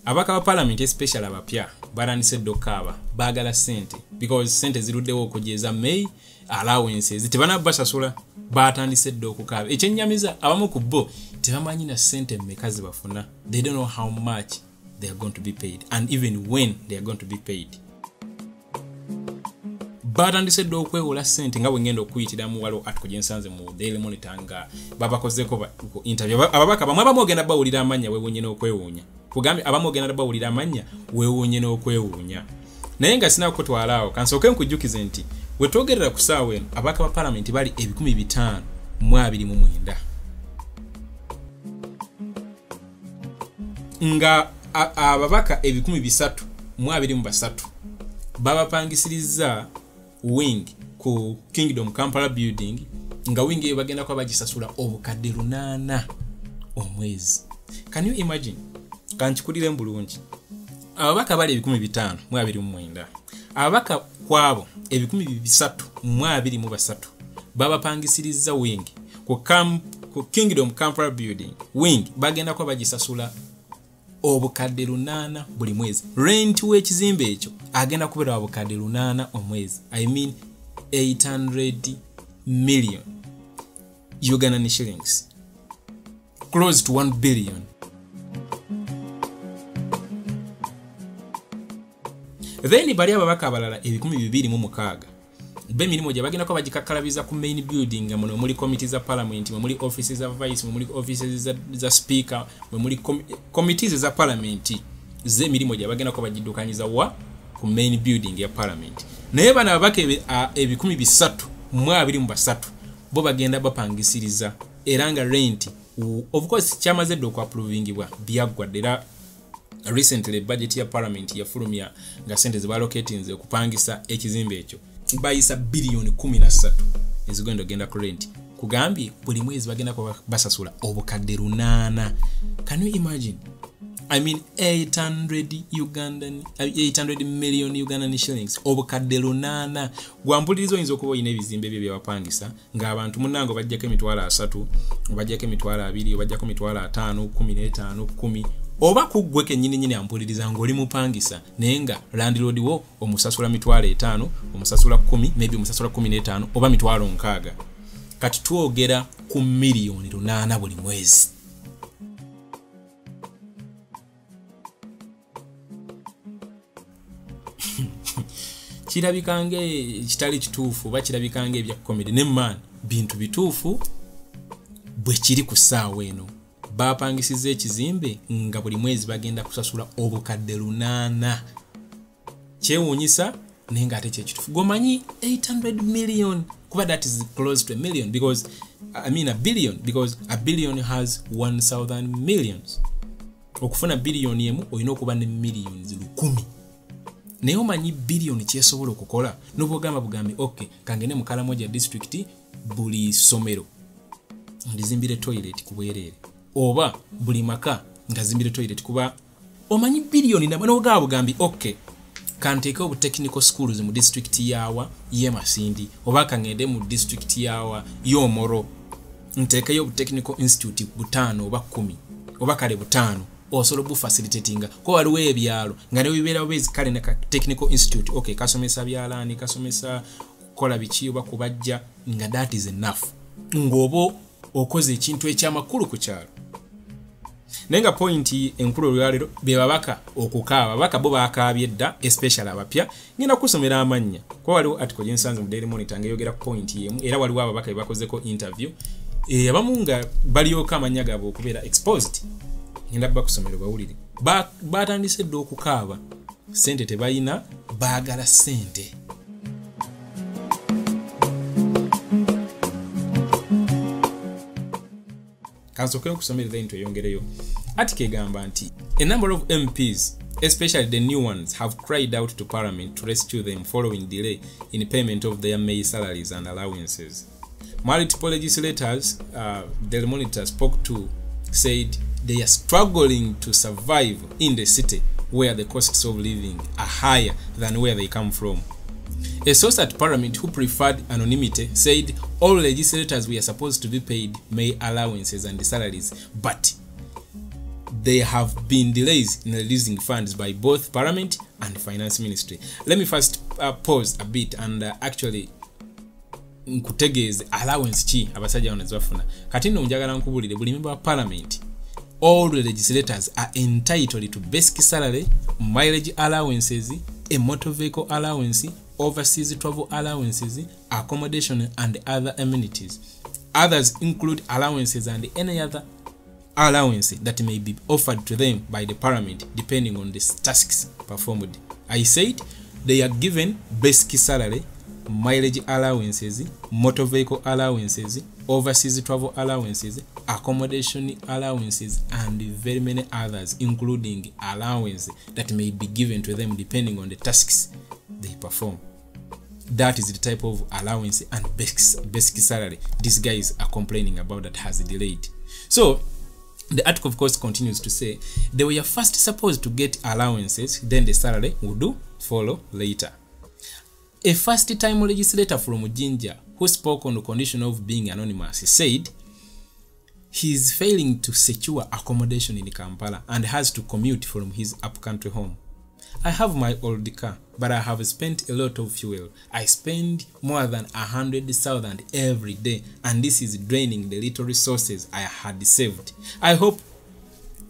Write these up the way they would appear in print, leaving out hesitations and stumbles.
abaka ba parliament especially abapya barandise dokaba bagala sente because sente ziruddewo okujeza May allowances tebana basasula batandise dokukaba ekyennyamiza abamu ku bo tebamanyi na sente mmekazi bafuna. They don't know how much they are going to be paid and even when they are going to be paid. Batandise dokwewola sente nga bwengendo okuyitira mu walo atkojensanze mu Daily Monitor nga babakozeko interview ababaka bamwe abamogenda bawulira amanya wewonye n'okwewuunya kugambe abamogenda bawulira amanya wewonye n'okwewuunya naye nga sina kutwalaawo kansooke nkujjukize nti we twogerera ku ssaawa eno abaka ba parliament bali 529 nga ababaka 323 babapangisiriza wing ku Kingdom Kampala building nga wing eyo bagenda kwa bagisasula obukadde 8 omwezi. Can you imagine? Kanchikulire mbulungi. Ababaka bali 529 ababaka kwabo 323 babapangisiriza wing ku Kingdom Kampala building wing bagenda kwa bagisasula obukadde 8 buli mwezi. Rent w'ekizimbe ekyo agenda kubera obukadde 8 omwezi. I mean 800 million Ugandan shillings, close to 1 billion. Then bali ababaka abalala 226 b'emirimu gye bagenda ko bagikakalabiza ku main building muno muli committees za parliament, muli offices za vice, muli offices za speaker, muli committees za parliament z'emirimu gye bagenda ko bagidukanyiza wa ku main building ya parliament. Naye bana ababaka 323 bo bagenda bapangisiriza era nga rent of course kyamaze ddo approvingibwa byagwaddera recently budget ya parliament yafulumya nga sente zibalocatinze okupangisa ekizimbe ekyo bayisa billion 13 ezigenda genda ku rent kugambye buli mwezi bagenda ko basasula obukadde 8. Can you imagine? I mean 800 million Ugandan shillings obukadde 8. Gwambulirizo oyinza okuba oyina ebizimbe bye byabapangisa ng'abantu munnango bajjako emitwalo 3 bajjako emitwalo 2 bajjako emitwalo 5 15 10 oba kuggwe kennyini ampuliriza ng'oli mupangisa naye nga landlord wo omusasula mitwalo 5 omusasula 10 maybe omusasula 15 oba mitwalo 6 kati twogera ku miliyoni 8 buli mwezi. Kirabikange kitali kituufu bakirabikange ebya comedy ne man bintu bituufu bwe kiri ku ssaawa eno bapangisiza ekizimbe nga buli mwezi bagenda kusasula obukadde 8. Kyewuunyisa naye nga ate kyekituufu gomanyi 800 million kuba that is close to a million because I mean a billion because a billion has 1000 millions. Okufuna billion emu oyina okuba ne millions 10. Naye omanyi billion kyesobola okukola n'obugamba bugambe okay kangene mu Karamoja district buli somero ndizimbire toilet ku bwereere oba buli maka ngazimbire toilet kuba omanyi billion n'obugamba bugambe okay kanteeka obu technical schools mu district yawa ye Masindi oba kangende mu district yawa y'Omoro nteekayo obu technical institute 5 oba 10 oba kale 5 osolo bu facilitatinga ko waliwo ebyalo nga ne bibeera bwezi kale ne technical institute okay kasomesa byalani kasomesa kola biki oba kubajja nga that is enough ngobo okoze ekintu ekyamakulu ku kyalo. Nenga point enkulu lwalero be babaka okukaaba babaka bo bakaabye dda especially abapya ngina kusomera amanya ko waliwo article gyensanze mu Daily Monitor ngeyogera point yemu era waliwo ababaka bakozeko interview abamunga baliyoka amanya gabo okubeera exposed ngenda bakusomera bawulire batandise ddo okukaaba sente tebayina baagala sente. Kansoke okusomera into yongereyo article egamba nti a number of MPs especially the new ones have cried out to parliament to rescue them following delay in payment of their May salaries and allowances. Multiple legislators the Monitor spoke to said they are struggling to survive in the city where the costs of living are higher than where they come from. A source at Parliament who preferred anonymity said all legislators were supposed to be paid May allowances and salaries, but there have been delays in releasing funds by both Parliament and Finance Ministry. Let me first pause a bit and actually nkutegeeze allowance chi abasajja wanazwafuna. Kati nno njagala nkubulire buli member wa Parliament, all the legislators are entitled to basic salary, mileage allowances, a motor vehicle allowance, overseas travel allowances, accommodation and other amenities. Others include allowances and any other allowance that may be offered to them by the Parliament depending on the tasks performed. I said they are given basic salary, mileage allowances, motor vehicle allowances, overseas travel allowances, accommodation allowances, and very many others, including allowances that may be given to them depending on the tasks they perform. That is the type of allowance and basic salary these guys are complaining about that has delayed. So the article of course continues to say they were first supposed to get allowances, then the salary would follow later. A first-time legislator from Jinja who spoke on the condition of being anonymous said he is failing to secure accommodation in Kampala and has to commute from his upcountry home. I have my old car, but I have spent a lot of fuel. I spend more than 100,000 every day, and this is draining the little resources I had saved. I hope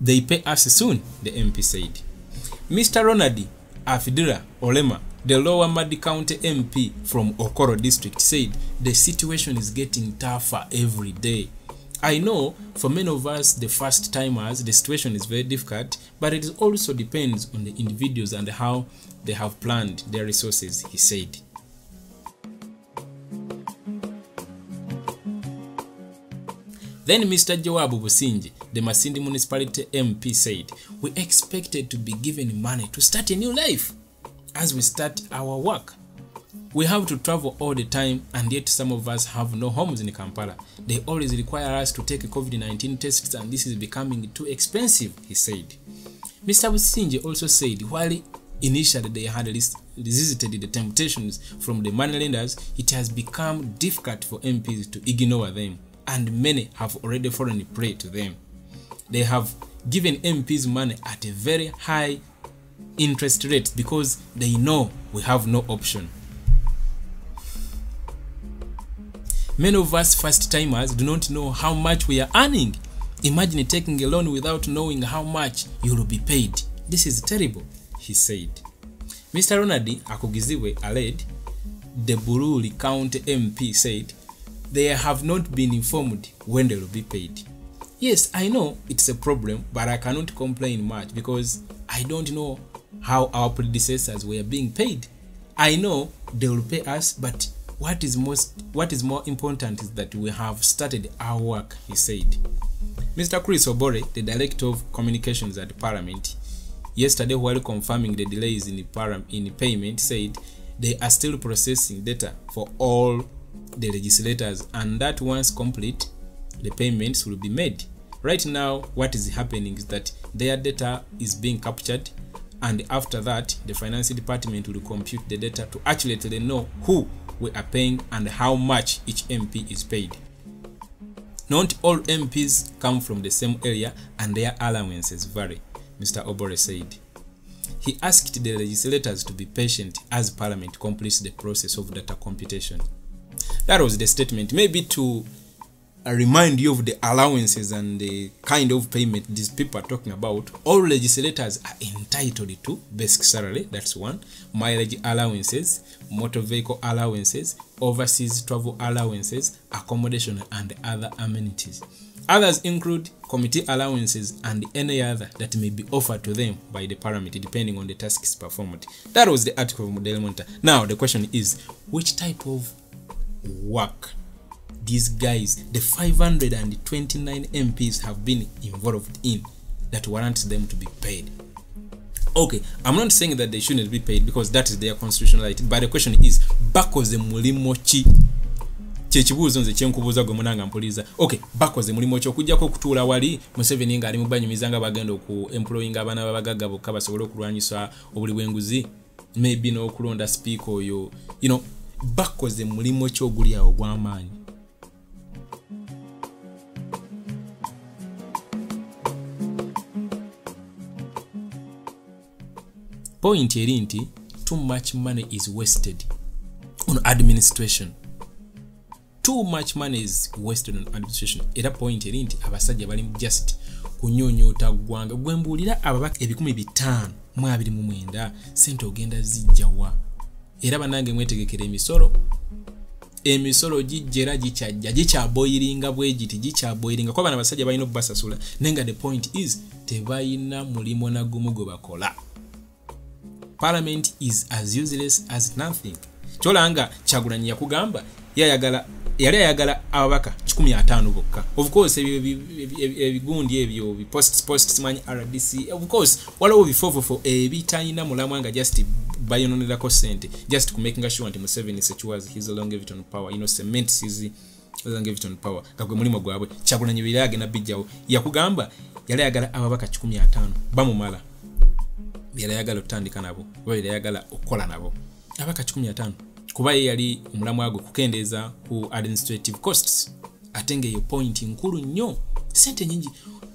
they pay us soon, the MP said. Mr. Ronald Afidira Olema, the Lower Madi County MP from Okoro district, said the situation is getting tougher every day. I know for many of us, the first timers, the situation is very difficult, but it also depends on the individuals and how they have planned their resources, he said. Then Mr. Joabu Businji, the Masindi Municipality MP, said, we expected to be given money to start a new life as we start our work. We have to travel all the time, and yet some of us have no homes in Kampala. They always require us to take COVID-19 tests, and this is becoming too expensive, he said. Mr. Businji also said while initially they had resisted the temptations from the moneylenders, it has become difficult for MPs to ignore them, and many have already fallen prey to them. They have given MPs money at a very high interest rate because they know we have no option. Many of us first-timers do not know how much we are earning. Imagine taking a loan without knowing how much you will be paid. This is terrible, he said. Mr. Ronald Akugiziwe Aled, the Bururi County MP, said they have not been informed when they will be paid. Yes, I know it's a problem, but I cannot complain much because I don't know how our predecessors were being paid. I know they will pay us, but what is more important is that we have started our work, he said. Mr. Chris Obore, the Director of Communications at Parliament, yesterday while confirming the delays in payment, said they are still processing data for all the legislators and that once complete, the payments will be made. Right now, what is happening is that their data is being captured, and after that, the Finance Department will compute the data to actually know who we are paying and how much each MP is paid. Not all MPs come from the same area and their allowances vary, Mr. Obore said. He asked the legislators to be patient as Parliament completes the process of data computation. That was the statement, maybe to remind you of the allowances and the kind of payment these people are talking about. All legislators are entitled to basic salary, that's one, mileage allowances, motor vehicle allowances, overseas travel allowances, accommodation and other amenities. Others include committee allowances and any other that may be offered to them by the Parliament depending on the tasks performed. That was the article from Daily Monitor. Now the question is, which type of work these guys, the 529 MPs, have been involved in that warrants them to be paid? Okay, I'm not saying that they shouldn't be paid because that is their constitutional right, but the question is, bakoze mulimo ki? Kyekibuuzo nze kyenkubuuza gwe munanga mpuliza. Okay, bakoze mulimo ki okujjako okutuula wali Museveni nga ali mu banyumiza nga bagenda oku employing abaana babagagga bokka basobole okulwanyisa obuli bw'enguzi, maybe n'okulonda speaker oyo, bakoze mulimo ki oguli awo gw'amaanyi? point eri nti too much money is wasted on administration. Too much money is wasted on administration. Era point eri nti abasajja bali just kunyonyota gwanga gwembulira ababaka 529 sente ogenda zijjawa. Era banange mwetegekere emisolo gijjera gichaboilinga bwegiti gichaboilinga kwa bana basajja balina obasasula nenga the point is tebayina mulimo na gumu gwe bakola. Parliament is as useless as nothing. Cholanga Kyagulanyi yakugamba yali ayagala ababaka 15 bokka. Of course ebigundi ebyo posts manyi RDC of course waliwo bifofofo ebitayina mulamwanga just bayononelako sente just to making sure nti Museveni sechuwazi his longevity on power, cement his longevity on power kagwe mulimo gwabwe. Kyagulanyi bilage na bijjawo yakugamba yali ayagala ababaka 15 bamumala, yali ayagala otandika nabo, yali ayagala okola nabo abaka 15 kuba yali omulamu agwe kukendeza ku administrative costs. Atenge yo point nkulu nnyo, sente nyingi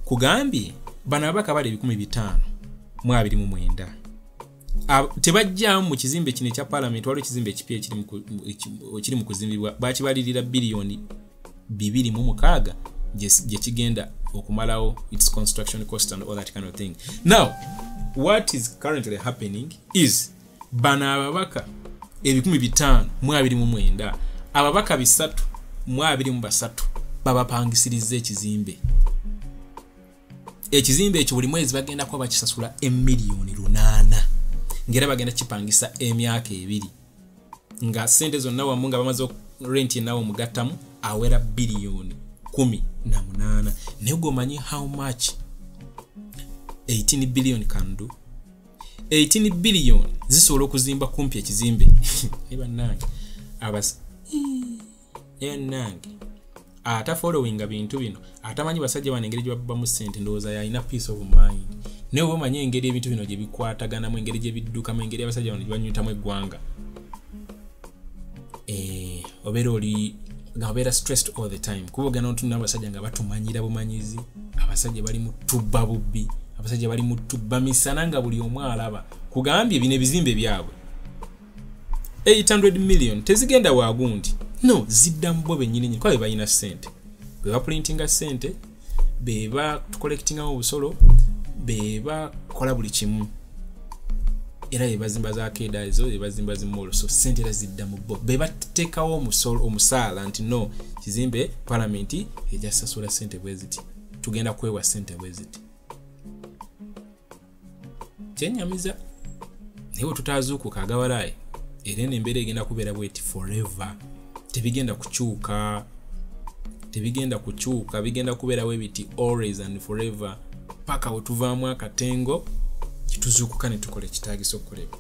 kugambye bana abaka bali 1529 tebajja mu kizimbe kine kya parliament waliwo kizimbe ekipya kiri mu kuzimbibwa bakibalirira billion 2.6 je kigenda okumalawo its construction cost and all that kind of thing. Now what is currently happening is bana ababaka 1529 ababaka 323 babapangisiriza ekizimbe ekyo buli mwezi bagenda kwa bakisasula emiliyoni 8 ngera bagenda kipangisa emyaka 2 nga sente zonna wamu nga bamaze rent nawo mugattamu awera billion 18 nego manyi how much 18 billion can do. 18 billion zisobola okuzimba kumpi ekizimbe eba nange nange ata following bintu bino atamanyi basajja banengeri gye babba mu sente ndowooza yalina peace of mind. Naye oba omanyi engeri ebintu bino gye bikwatagana mu engeri gye biddukamu engeri abasajja bano gye banyutamu eggwanga obeera stressed all the time kubogana otunna abasajja nga batumanyira bumanyizi, abasajja bali mu tubba bubbi, abasajja bali mu tubba misana nga buli omu alaba. Kugambye bino ebizimbe byabwe 800 million tezigenda waagundi no zidda mu bo bennyini kwa be balina sente beba printinga sente beba collectinga obusolo beba kola buli kimu era ebazimba za keda ezo ebazimba zimolo so sente era zidda mu bo beba tekawo omusala nti no kizimbe parliament ejasasula sente bweziti tugenda kwewa sente bweziti kyenyamiza niwo tutazuuku kagawalaye era n'embeera egenda kubeera bweti forever. Tebigenda kukyuka bigenda kubeerawo ebiti always and forever paka otuvaamu akatengo kituzuukuka ne tukole kitagisa okukolebwa.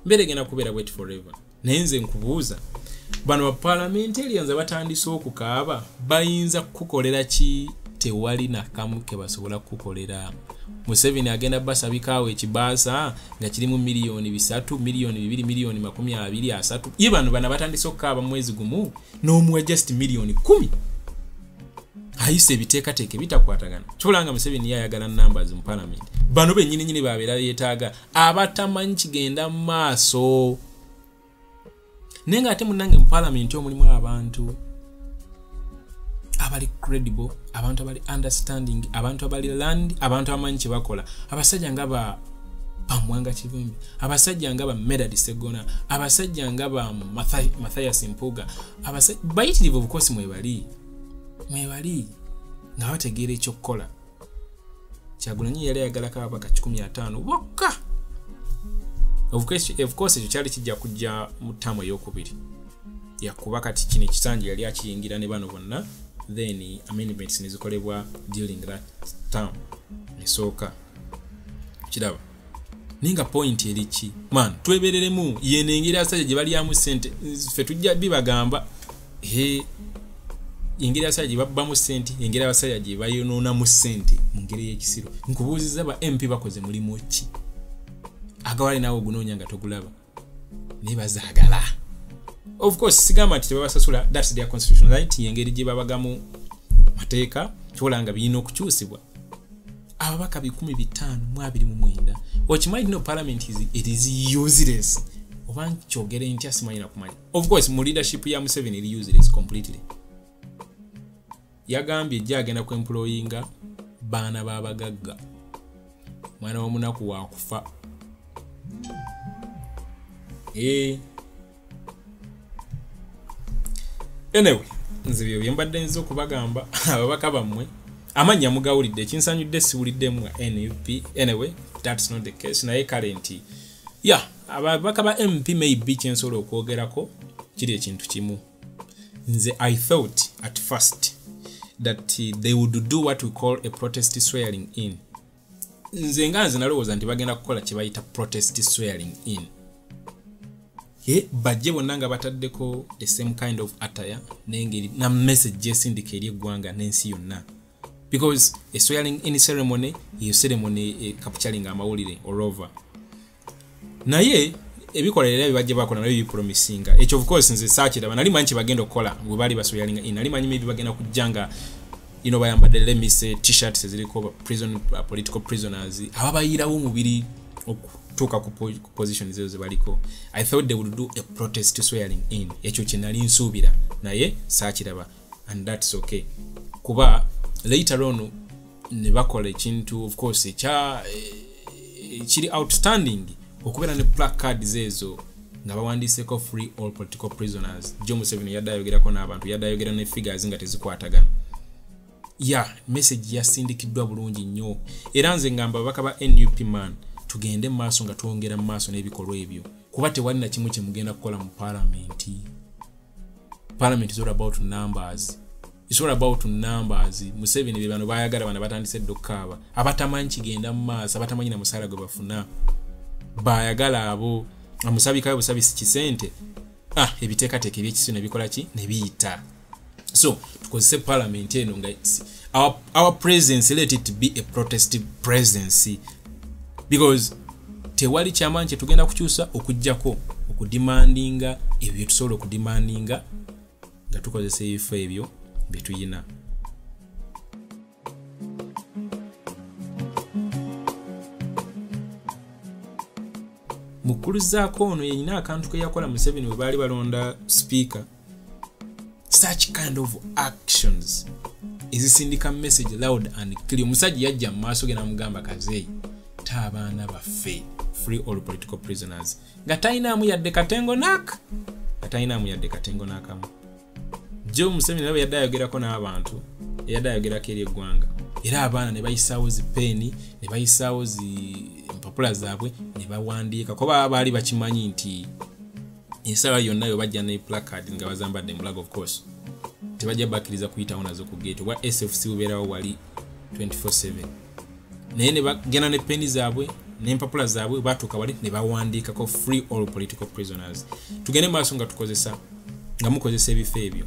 Mbeera egenda kubeera bweti forever. Naye nze nkubuuza bano ba parliamentarians batandise okukaaba bayinza kukolera ki tewali nakamu ke basobola kukolera. Museveni agenda basabikaawo ekibaasa nga kirimu miliyoni 3 miliyoni 2 miliyoni 23 ye bano bana batandise okukaaba mwezi gumu n'omuwa just miliyoni 10 ayise ebiteekateeka bitakwatagana. Kyolanga Museveni yayagala numbers mu parliament bano bennyini babeera yeetaaga abatamanyi kigenda mu maaso naye nga ate munange mu parliament omulimu abantu abali credible, abantu abali understanding, abantu abali land, abantu amanyi kye bakola. Abasajja nga ba Pamwanga Kivumbi, abasajja nga ba Medard Segona, abasajja nga ba Mathias Mpuga, abasajja bayitirivu bukosi mwebali nga bategeera ekyokukola. Kyagulanyi yali ayagala kabaka 15 bokka. Of course ekyo kyali kijja kujja mu ttamu ey'okubiri yakuba kati kino ekisanja yali akiyingira ne bano bonna then amendments nezikolebwa during that term nesooka kiraba ninga point eriki man twebereremu yenengera asajja gye bali amu sente ffe tujja bibagamba yengera asajja gye babba mu sente yengera abasajja gye bayonoona mu sente mu ngeri y'ekisiro. Nkubuuziza ba MP bakoze mulimu ki agawali naawe ogunoonya nga togulaba naye bazaagala. Of course sigamba nti tebabasasula, that's their constitutional right, yengeri gye babagamu mateeka kyolanga birina okukyusibwa. ababaka 1529 okimanyi no parliament is useless oba kyogere ntya simanyi nakumanya. Of course mu leadership ya Museveni is useless completely. Yagambye ejja agenda ku employinga baana babagagga mwana w'omunaku wakufa. Anyway, nze byo byembadde nzo kubagamba ababaka bammwe amanya mugawulidde ekinsanyudde siwuliddemu NUP. Anyway, that's not the case. Naye current ababaka ba MP maybe kyensobola okwogerako kiri ekintu kimu. Nze I thought at first that they would do what we call a protest swearing in. Nze nalowooza nti bagenda kukola kye bayita protest swearing in. Bajje bonna nga bataddeko the same kind of attire n'engeri na message esindika eri eggwanga n'ensi yonna. Because a swearing in ceremony is ceremony capturing amawulire all over. Naye ebikolera bibajje bakola nabyo bipromisinga. Of course nze saakiraba nali manyi bagenda okukola bwe bali baswearing in. Nali manyi maybe bagenda kujjanga bayambadde let me say t-shirts eziriko prison political prisoners ababayirawo omubiri okutuuka ku position zezo ze baliko. I thought they would do a protest swearing in. Ekyo kye nali nsuubira naye saakiraba, and that's okay. Kuba later on ne bakola ekintu of course kiri outstanding okubeera ne placards ezo nga bawandiiseko free all political prisoners. Joe Museveni yadde ayogerako n'abantu, yadde ayogera ne figures nga tezikwatagana. Message yasindikiddwa bulungi nnyo. Era nze ngamba ababaka ba NUP man tugende maaso nga twongera maaso n'ebikolwa ebyo kuba tewali na kimu kye mugenda kukola mu parliament. Parliament is all about numbers. It's all about numbers. Museveni be bano bayagala bana batandise dokkaaba abatamanyi kigenda mu maaso, abatamanyi na musala gwe bafuna bayagala abo amusabika busabisi kisente ebiteekateeka eby'ekiso ne bikola ki ne biyita. So tukozese parliament eno nga our presence, let it be a protest presence, because tewali kyamanyi kye tugenda kukyusa okujjako okudemandinga ebyo tusobola okudemandinga nga tukozesa ebifo ebyo bye tuyina. Mukuluzaako ono yenina akantu ke yakola Museveni bwe baali balonda speaker. Such kind of actions ezisindika message loud and clear. Musajja yajja mu maaso ge n'amugamba kazeeyi abaana baffe free all political prisoners nga talinamu yadde katengo n'akamu. Joe Museveni nabo yadde ayogerako n'abantu, yadde ayogerako eri eggwanga, era abaana ne bayisaawo zipeeni, ne bayisaawo empapula zaabwe ne bawandiika kuba baali bakimanyi nti ensala yonna yo bajja ne placard nga bazambadde mulago. Of course tebajja bakkiriza kuyitawo nazo ku gate wa SFC ubeerawo wali 24/7. Naye ne bagenda ne peni zaabwe n'empapula zaabwe batuuka wali ne bawandiikako free all political prisoners. Tugende maaso nga mukozesa ebifo ebyo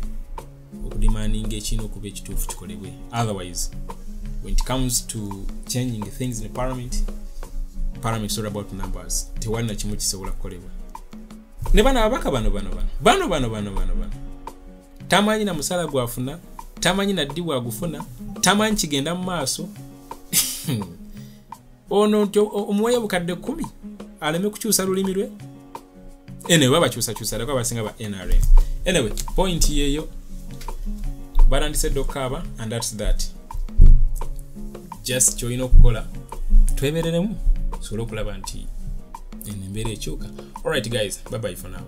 okudemandinga ekiina okuba ekituufu kikolebwe. Otherwise when it comes to changing things in the parliament is all about numbers. Tewali na kimu kisobola kukolebwa. Ne bana abaka bano tamanyi na musala gwafuna, tamanyi na ddi wagufuna, tamanyi kigenda mu maaso. Ono omuweya bukadde 10 aleme kukyusa lulimi lwe. Anyway bakyusa lako abasinga ba NRM. Anyway point yeyo barandise dokaba, and that's that. Just join okukola twebereremu solo kulaba nti embeera ekyuka. Alright guys, bye bye for now.